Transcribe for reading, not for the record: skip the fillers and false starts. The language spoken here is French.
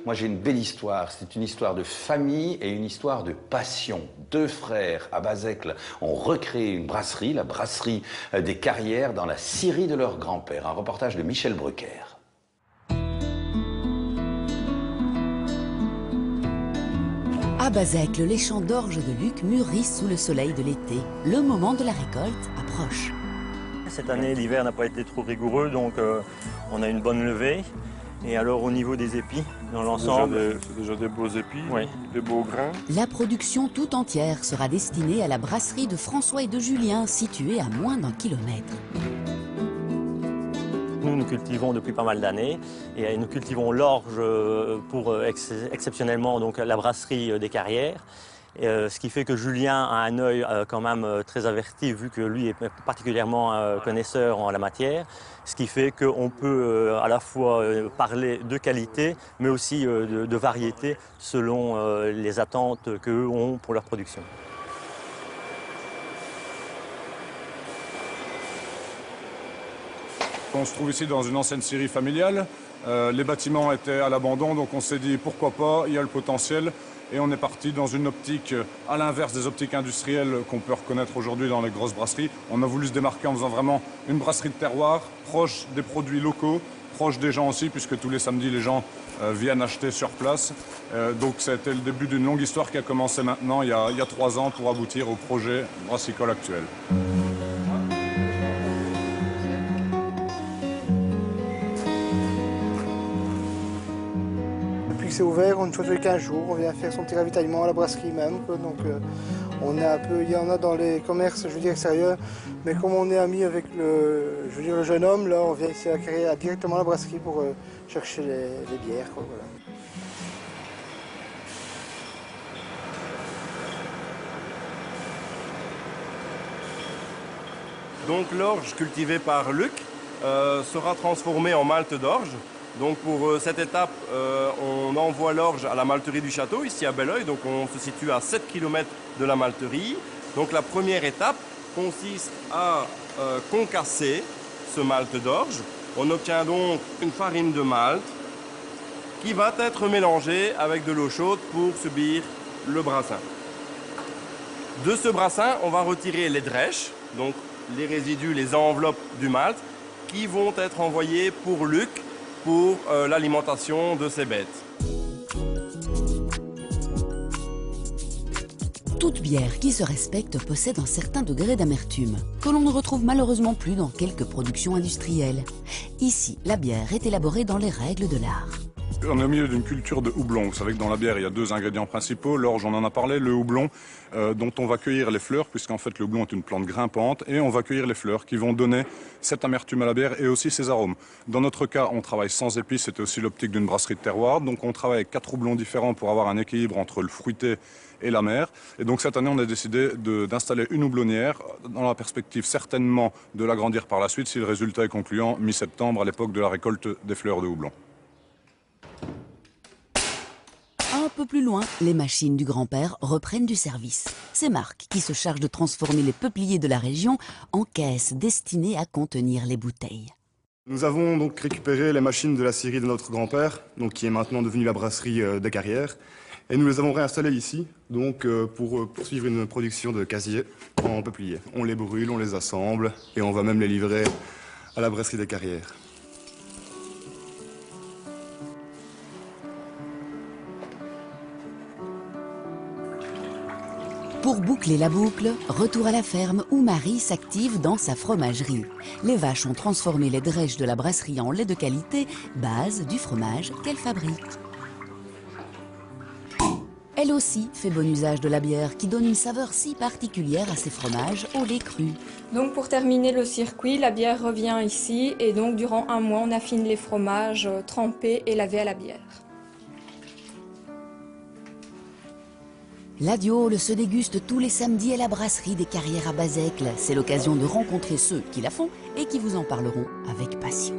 Moi j'ai une belle histoire, c'est une histoire de famille et une histoire de passion. Deux frères à Bazècle ont recréé une brasserie, la brasserie des Carrières, dans la scierie de leur grand-père. Un reportage de Michel Brucker. À Bazècle, les champs d'orge de Luc mûrissent sous le soleil de l'été. Le moment de la récolte approche. Cette année, l'hiver n'a pas été trop rigoureux, donc on a une bonne levée. Et alors au niveau des épis, dans l'ensemble... C'est déjà des beaux épis, oui. Des beaux grains. La production tout entière sera destinée à la brasserie de François et de Julien, située à moins d'1 kilomètre. Nous cultivons depuis pas mal d'années et nous cultivons l'orge pour exceptionnellement donc, la brasserie des Carrières. Ce qui fait que Julien a un œil quand même très averti, vu que lui est particulièrement connaisseur en la matière. Ce qui fait qu'on peut à la fois parler de qualité, mais aussi de variété, selon les attentes qu'eux ont pour leur production. On se trouve ici dans une ancienne scierie familiale. Les bâtiments étaient à l'abandon, donc on s'est dit pourquoi pas, il y a le potentiel. Et on est parti dans une optique à l'inverse des optiques industrielles qu'on peut reconnaître aujourd'hui dans les grosses brasseries. On a voulu se démarquer en faisant vraiment une brasserie de terroir, proche des produits locaux, proche des gens aussi, puisque tous les samedis, les gens viennent acheter sur place. Donc ça a été le début d'une longue histoire qui a commencé maintenant, il y a 3 ans, pour aboutir au projet brassicole actuel. C'est ouvert, une fois tous les 15 jours, on vient faire son petit ravitaillement à la brasserie même. Quoi. Donc on est un peu, il y en a dans les commerces, je veux dire, extérieurs, mais comme on est amis avec le jeune homme, là, on vient ici à Carrière directement à la brasserie pour chercher les bières. Quoi, voilà. Donc l'orge cultivée par Luc sera transformée en malt d'orge. Donc pour cette étape, on envoie l'orge à la malterie du château, ici à Belleuil. Donc on se situe à 7 km de la malterie. Donc la première étape consiste à concasser ce malt d'orge. On obtient donc une farine de malt qui va être mélangée avec de l'eau chaude pour subir le brassin. De ce brassin, on va retirer les drèches, donc les résidus, les enveloppes du malt, qui vont être envoyés pour Luc, pour l'alimentation de ces bêtes. Toute bière qui se respecte possède un certain degré d'amertume, que l'on ne retrouve malheureusement plus dans quelques productions industrielles. Ici, la bière est élaborée dans les règles de l'art. On est au milieu d'une culture de houblon. Vous savez que dans la bière, il y a 2 ingrédients principaux. L'orge, on en a parlé, le houblon, dont on va cueillir les fleurs, puisqu'en fait le houblon est une plante grimpante, et on va cueillir les fleurs qui vont donner cette amertume à la bière et aussi ses arômes. Dans notre cas, on travaille sans épices, c'était aussi l'optique d'une brasserie de terroir, donc on travaille avec 4 houblons différents pour avoir un équilibre entre le fruité et l'amer. Et donc cette année, on a décidé d'installer une houblonnière, dans la perspective certainement de l'agrandir par la suite, si le résultat est concluant mi-septembre, à l'époque de la récolte des fleurs de houblon. Un peu plus loin, les machines du grand-père reprennent du service. C'est Marc qui se charge de transformer les peupliers de la région en caisses destinées à contenir les bouteilles. Nous avons donc récupéré les machines de la scierie de notre grand-père, qui est maintenant devenue la brasserie des Carrières, et nous les avons réinstallées ici, pour poursuivre une production de casiers en peuplier. On les brûle, on les assemble, et on va même les livrer à la brasserie des Carrières. Pour boucler la boucle, retour à la ferme où Marie s'active dans sa fromagerie. Les vaches ont transformé les drèches de la brasserie en lait de qualité, base du fromage qu'elle fabrique. Elle aussi fait bon usage de la bière qui donne une saveur si particulière à ses fromages au lait cru. Donc pour terminer le circuit, la bière revient ici et donc durant 1 mois on affine les fromages trempés et lavés à la bière. La Diaule se déguste tous les samedis à la brasserie des Carrières à Bazècle. C'est l'occasion de rencontrer ceux qui la font et qui vous en parleront avec passion.